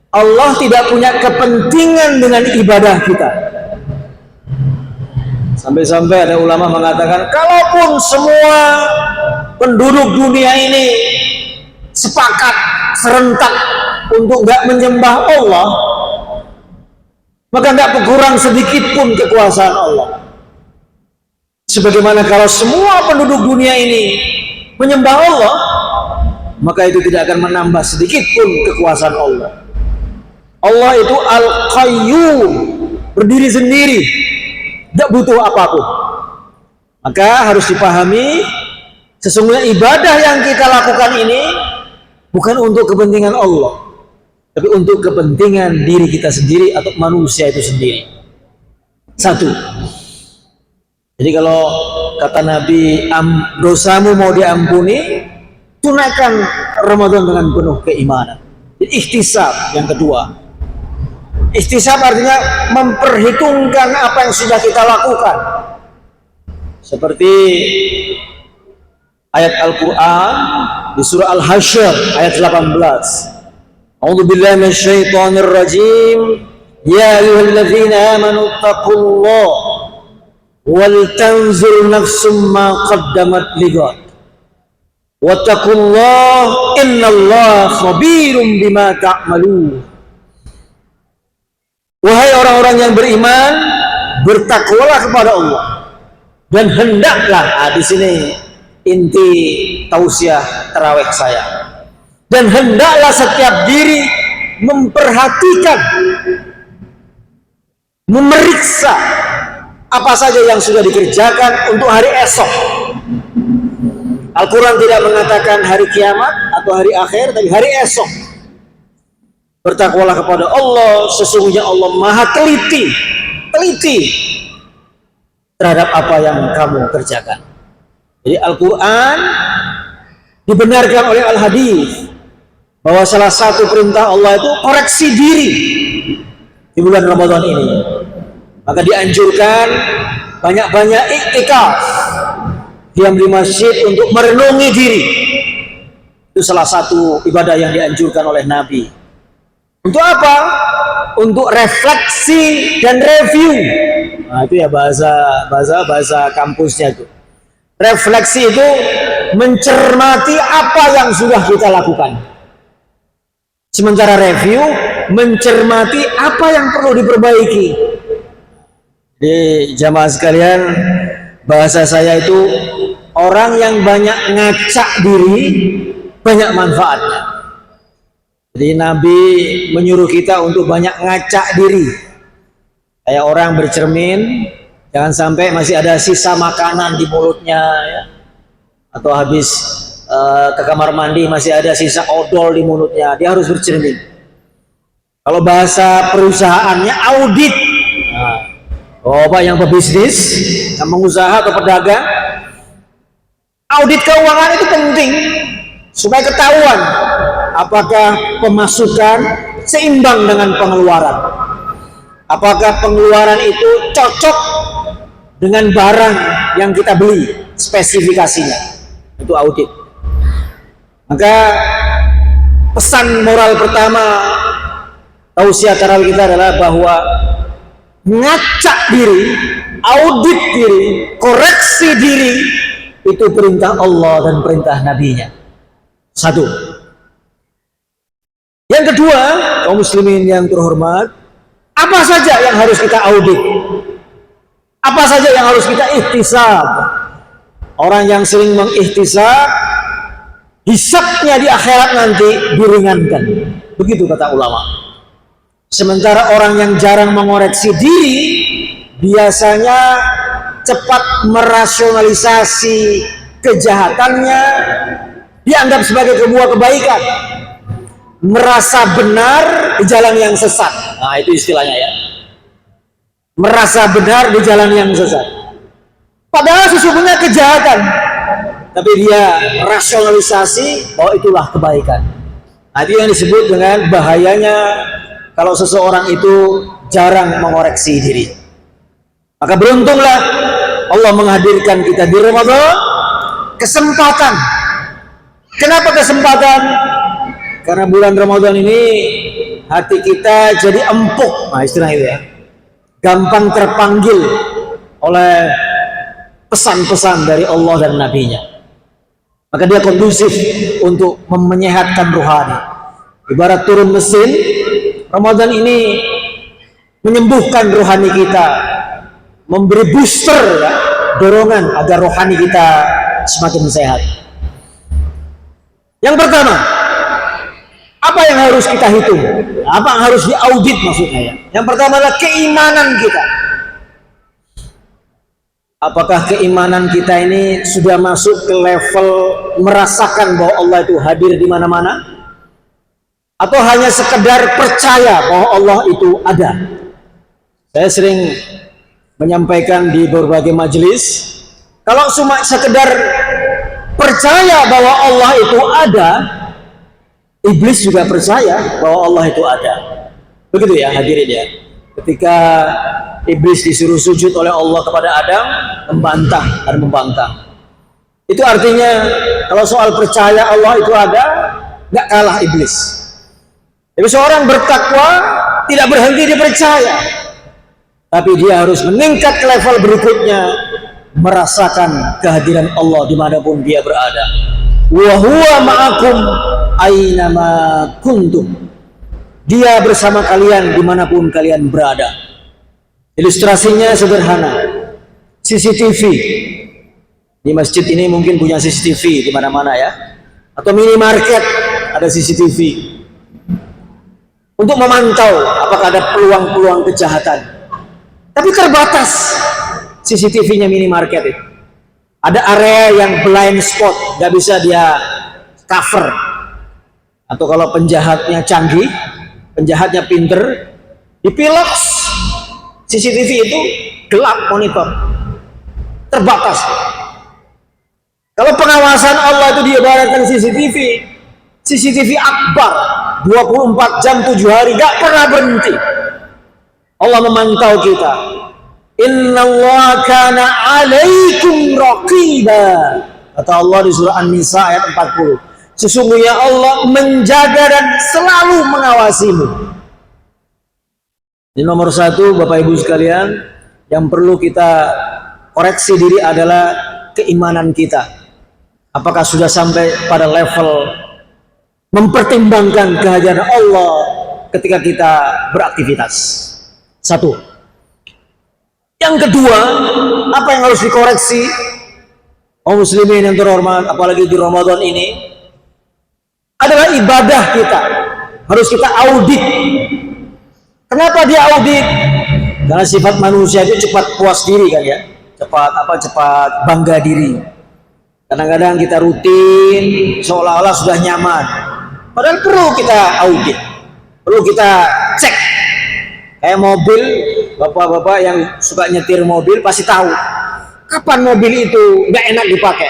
Allah tidak punya kepentingan dengan ibadah kita. Sampai-sampai ada ulama mengatakan, kalaupun semua penduduk dunia ini sepakat serentak untuk nggak menyembah Allah, maka nggak kurang sedikit pun kekuasaan Allah. Sebagaimana kalau semua penduduk dunia ini menyembah Allah, maka itu tidak akan menambah sedikit pun kekuasaan Allah. Allah itu Al-Qayyum, berdiri sendiri, tidak butuh apapun. Maka harus dipahami, sesungguhnya ibadah yang kita lakukan ini bukan untuk kepentingan Allah, tapi untuk kepentingan diri kita sendiri atau manusia itu sendiri. Satu. Jadi kalau kata Nabi, dosamu mau diampuni, tunaikan Ramadan dengan penuh keimanan. Jadi ihtisab yang kedua. Ihtisab artinya memperhitungkan apa yang sudah kita lakukan. Seperti ayat Al-Quran di surah Al-Hasyr ayat 18. A'udzubillahi minasyaitonir rajim. Ya ayyuhalladzina amanu taqullaha wal tanzur nafsum ma qaddamat lighad wattaqullaha innallaha khabirum bima ta'malun. Wahai orang-orang yang beriman, bertakwalah kepada Allah dan hendaklah, di sini inti tausiah tarawih saya, dan hendaklah setiap diri memperhatikan, memeriksa apa saja yang sudah dikerjakan untuk hari esok. Al-Quran tidak mengatakan hari kiamat atau hari akhir, tapi hari esok. Bertakwalah kepada Allah, sesungguhnya Allah maha teliti terhadap apa yang kamu kerjakan. Jadi Al-Quran dibenarkan oleh Al-Hadis bahwa salah satu perintah Allah itu koreksi diri di bulan Ramadan ini. Maka dianjurkan banyak-banyak iktikaf, diam di masjid untuk merenungi diri. Itu salah satu ibadah yang dianjurkan oleh Nabi. Untuk apa? Untuk refleksi dan review. Nah, itu ya bahasa kampusnya itu. Refleksi itu mencermati apa yang sudah kita lakukan. Sementara review mencermati apa yang perlu diperbaiki. Di jamaah sekalian, bahasa saya itu orang yang banyak ngacak diri banyak manfaatnya. Jadi Nabi menyuruh kita untuk banyak ngacak diri. Kayak orang bercermin, jangan sampai masih ada sisa makanan di mulutnya, ya. Atau habis ke kamar mandi masih ada sisa odol di mulutnya, dia harus bercermin. Kalau bahasa perusahaannya audit. Bapak yang pebisnis, yang pengusaha atau pedagang, audit keuangan itu penting supaya ketahuan apakah pemasukan seimbang dengan pengeluaran, apakah pengeluaran itu cocok dengan barang yang kita beli, spesifikasinya. Itu audit. Maka pesan moral pertama tausiah tarawih kita adalah bahwa ngacak diri, audit diri, koreksi diri itu perintah Allah dan perintah Nabi-Nya. Satu. Yang kedua, kaum muslimin yang terhormat, apa saja yang harus kita audit? Apa saja yang harus kita ihtisab? Orang yang sering mengihtisab, hisabnya di akhirat nanti diringankan. Begitu kata ulama. Sementara orang yang jarang mengoreksi diri biasanya cepat merasionalisasi kejahatannya, dianggap sebagai sebuah kebaikan, merasa benar di jalan yang sesat. Nah, itu istilahnya ya, merasa benar di jalan yang sesat, padahal sesungguhnya kejahatan, tapi dia rasionalisasi bahwa itulah kebaikan. Nah, itu yang disebut dengan bahayanya kalau seseorang itu jarang mengoreksi diri. Maka beruntunglah Allah menghadirkan kita di Ramadan, kesempatan. Kenapa kesempatan? Karena bulan Ramadan ini hati kita jadi empuk, nah istilah itu ya, gampang terpanggil oleh pesan-pesan dari Allah dan Nabi-Nya. Maka dia kondusif untuk menyehatkan rohani. Ibarat turun mesin, Ramadan ini menyembuhkan rohani kita, memberi booster ya, dorongan agar rohani kita semakin sehat. Yang pertama, apa yang harus kita hitung? Apa yang harus diaudit maksudnya ya? Yang pertama adalah keimanan kita. Apakah keimanan kita ini sudah masuk ke level merasakan bahwa Allah itu hadir di mana-mana? Atau hanya sekedar percaya bahwa Allah itu ada? Saya sering menyampaikan di berbagai majelis, kalau cuma sekedar percaya bahwa Allah itu ada, iblis juga percaya bahwa Allah itu ada. Begitu ya hadirin ya. Ketika iblis disuruh sujud oleh Allah kepada Adam, membantah dan membangkang. Itu artinya kalau soal percaya Allah itu ada, nggak kalah iblis. Jadi seorang bertakwa tidak berhenti di percaya, tapi dia harus meningkat ke level berikutnya, merasakan kehadiran Allah dimanapun dia berada. Wa huwa ma'akum aynama kuntum. Dia bersama kalian dimanapun kalian berada. Ilustrasinya sederhana. CCTV di masjid ini mungkin punya CCTV di mana-mana ya, atau minimarket ada CCTV untuk memantau apakah ada peluang-peluang kejahatan. Tapi terbatas CCTV-nya minimarket itu. Ada area yang blind spot, nggak bisa dia cover. Atau kalau penjahatnya canggih, penjahatnya pinter, dipilok CCTV itu gelap monitor, terbatas. Kalau pengawasan Allah itu diibaratkan CCTV akbar, 24 jam 7 hari, nggak pernah berhenti. Allah memantau kita. Innallaha kana 'alaikum raqiba. Kata Allah di surah An-Nisa ayat 40. Sesungguhnya Allah menjaga dan selalu mengawasimu. Ini nomor satu, Bapak Ibu sekalian, yang perlu kita koreksi diri adalah keimanan kita. Apakah sudah sampai pada level mempertimbangkan kehadiran Allah ketika kita beraktivitas? Satu. Yang kedua, apa yang harus dikoreksi? Kaum muslimin yang terhormat, apalagi di Ramadan ini, adalah ibadah kita. Harus kita audit. Kenapa dia audit? Karena sifat manusia itu cepat puas diri kan ya. Cepat bangga diri. Kadang-kadang kita rutin seolah-olah sudah nyaman. Padahal perlu kita audit. Perlu kita cek. Kayak mobil, bapak-bapak yang suka nyetir mobil pasti tahu kapan mobil itu nggak enak dipakai.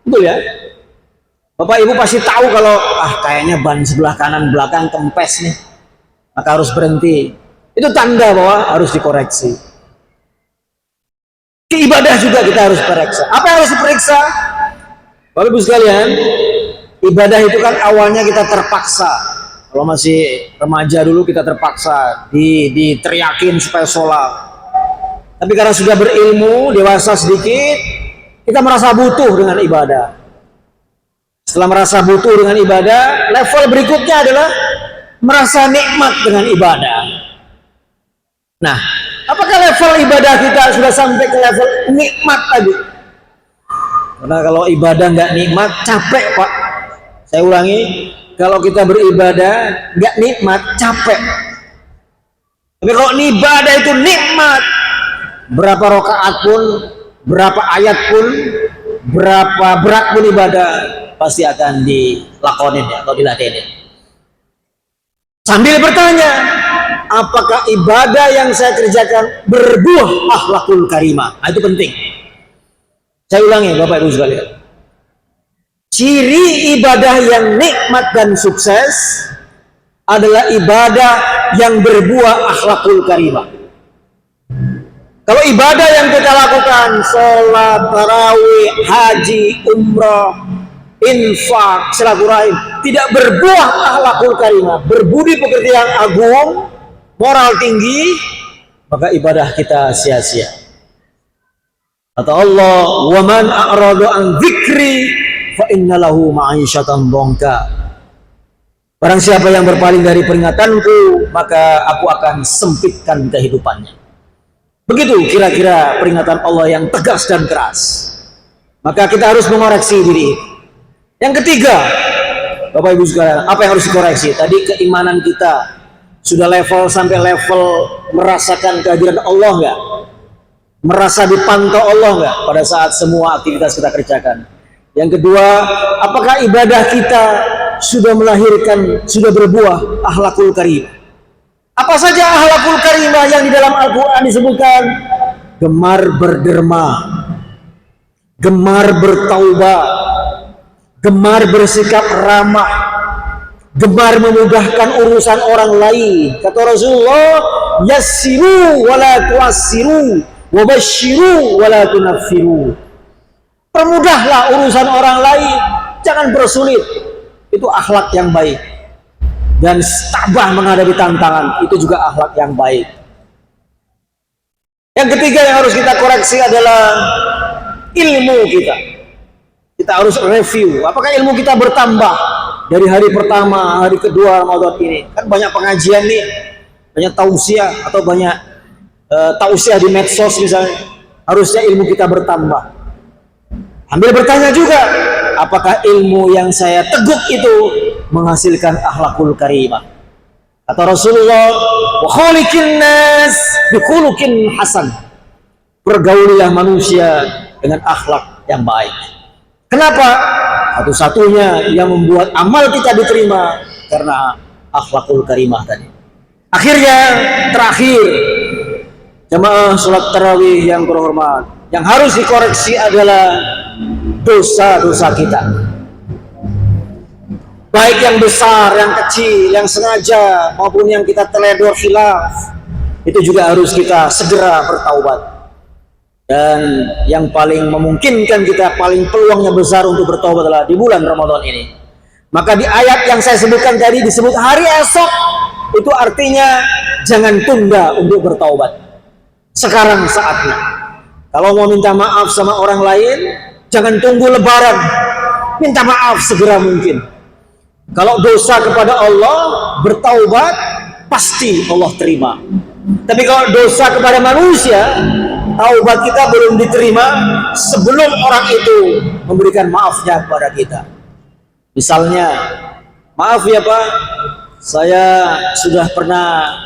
Betul ya? Bapak Ibu pasti tahu kalau kayaknya ban sebelah kanan belakang kempes nih, maka harus berhenti. Itu tanda bahwa harus dikoreksi. Ibadah juga kita harus periksa. Apa yang harus diperiksa? Bapak Ibu sekalian, ibadah itu kan awalnya kita terpaksa. Kalau masih remaja dulu kita terpaksa diteriakin supaya sholat. Tapi karena sudah berilmu, dewasa sedikit, kita merasa butuh dengan ibadah. Setelah merasa butuh dengan ibadah, level berikutnya adalah merasa nikmat dengan ibadah. Nah, apakah level ibadah kita sudah sampai ke level nikmat tadi? Karena kalau ibadah nggak nikmat, capek Pak. Saya ulangi, kalau kita beribadah nggak nikmat, capek. Tapi kalau ibadah itu nikmat, berapa rakaat pun, berapa ayat pun, berapa berat pun ibadah pasti akan dilakonin ya, atau diladenin. Sambil bertanya, apakah ibadah yang saya kerjakan berbuah akhlakul karimah? Itu penting. Saya ulangi Bapak Ibu sekalian. Ciri ibadah yang nikmat dan sukses adalah ibadah yang berbuah akhlakul karimah. Kalau ibadah yang kita lakukan, sholat, tarawih, haji, umrah, infak, silaturahim, tidak berbuah akhlakul karimah, berbudi pekerti yang agung, moral tinggi, maka ibadah kita sia-sia. Kata Allah, "Wa man a'rada an dzikri fa inna lahu ma'isyatan dhanka." Barang siapa yang berpaling dari peringatanku, maka aku akan sempitkan kehidupannya. Begitu kira-kira peringatan Allah yang tegas dan keras. Maka kita harus mengoreksi diri. Yang ketiga, Bapak Ibu sekalian, apa yang harus dikoreksi? Tadi keimanan kita sudah level sampai level merasakan kehadiran Allah enggak? Merasa dipantau Allah enggak pada saat semua aktivitas kita kerjakan? Yang kedua, apakah ibadah kita sudah melahirkan, sudah berbuah akhlakul karimah? Apa saja akhlakul karimah yang di dalam Al-Quran disebutkan? Gemar berderma, gemar bertaubat, gemar bersikap ramah, gemar memudahkan urusan orang lain. Kata Rasulullah, yassiru wala tuassiru, wabashiru wala tunaffiru. Permudahlah urusan orang lain, jangan bersulit. Itu akhlak yang baik. Dan tabah menghadapi tantangan, itu juga akhlak yang baik. Yang ketiga yang harus kita koreksi adalah ilmu kita. Kita harus review, apakah ilmu kita bertambah dari hari pertama, hari kedua Ramadan ini. Kan banyak pengajian nih, banyak tausiah atau banyak tausiah di medsos misalnya. Harusnya ilmu kita bertambah. Ambil bertanya juga, apakah ilmu yang saya teguk itu menghasilkan akhlakul karimah? Kata Rasulullah, wa khuliqin nas bi khuluqin hasan. Pergaulilah manusia dengan akhlak yang baik. Kenapa? Satu-satunya yang membuat amal kita diterima karena akhlakul karimah tadi. Akhirnya, terakhir, jamaah sholat tarawih yang terhormat, yang harus dikoreksi adalah dosa-dosa kita. Baik yang besar, yang kecil, yang sengaja, maupun yang kita teledor khilaf, itu juga harus kita segera bertaubat. Dan yang paling memungkinkan kita, paling peluangnya besar untuk bertaubat adalah di bulan Ramadan ini. Maka di ayat yang saya sebutkan tadi disebut hari esok, itu artinya jangan tunda untuk bertaubat. Sekarang saatnya. Kalau mau minta maaf sama orang lain, jangan tunggu lebaran. Minta maaf segera mungkin. Kalau dosa kepada Allah, bertaubat, pasti Allah terima. Tapi kalau dosa kepada manusia, taubat kita belum diterima sebelum orang itu memberikan maafnya kepada kita. Misalnya, maaf ya Pak, saya sudah pernah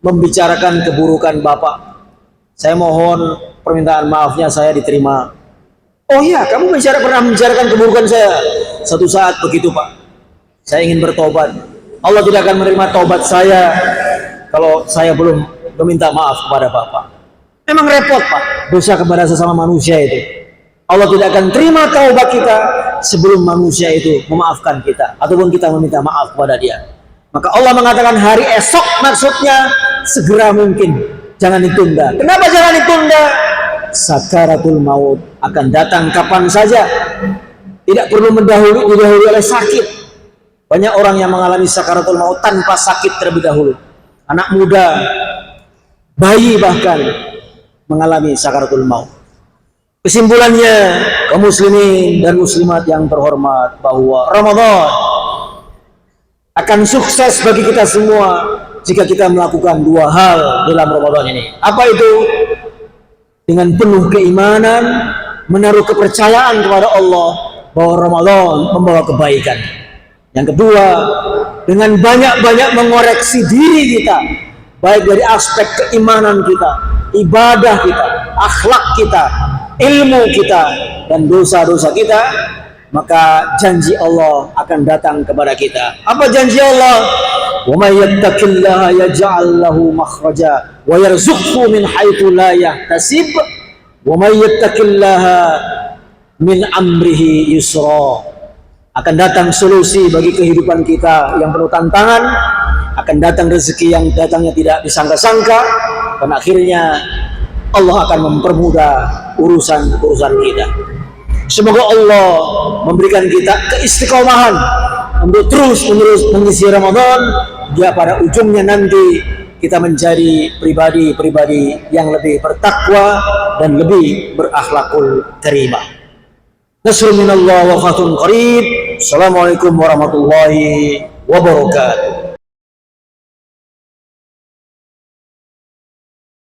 membicarakan keburukan Bapak. Saya mohon permintaan maafnya saya diterima. Oh iya, kamu pernah membicarakan keburukan saya. Satu saat begitu Pak, saya ingin bertobat. Allah tidak akan menerima taubat saya kalau saya belum meminta maaf kepada Bapak. Memang repot Pak, dosa kepada sesama manusia itu. Allah tidak akan terima taubat kita sebelum manusia itu memaafkan kita, ataupun kita meminta maaf kepada dia. Maka Allah mengatakan hari esok, maksudnya segera mungkin, jangan ditunda. Kenapa jangan ditunda? Sakaratul maut akan datang kapan saja, tidak perlu didahului oleh sakit. Banyak orang yang mengalami sakaratul maut tanpa sakit terlebih dahulu. Anak muda, bayi bahkan mengalami sakaratul maut. Kesimpulannya, kaum muslimin dan muslimat yang terhormat, bahwa Ramadan akan sukses bagi kita semua jika kita melakukan dua hal dalam Ramadan ini. Apa itu? Dengan penuh keimanan, menaruh kepercayaan kepada Allah bahwa Ramadan membawa kebaikan. Yang kedua, dengan banyak-banyak mengoreksi diri kita, baik dari aspek keimanan kita, ibadah kita, akhlak kita, ilmu kita, dan dosa-dosa kita, maka janji Allah akan datang kepada kita. Apa janji Allah? Wa may yattaqillaha yaj'al lahu makhraja wa yarzuqhu min haitsu la yahtasib wa may yattaqillaha min amrihi yusra. Akan datang solusi bagi kehidupan kita yang penuh tantangan, akan datang rezeki yang datangnya tidak disangka-sangka, dan akhirnya Allah akan mempermudah urusan-urusan kita. Semoga Allah memberikan kita keistiqomahan untuk terus-menerus mengisi Ramadan, dia pada ujungnya nanti kita menjadi pribadi-pribadi yang lebih bertakwa dan lebih berakhlakul karimah. Nasrun minallah wa fathun qarib. Assalamualaikum warahmatullahi wabarakatuh.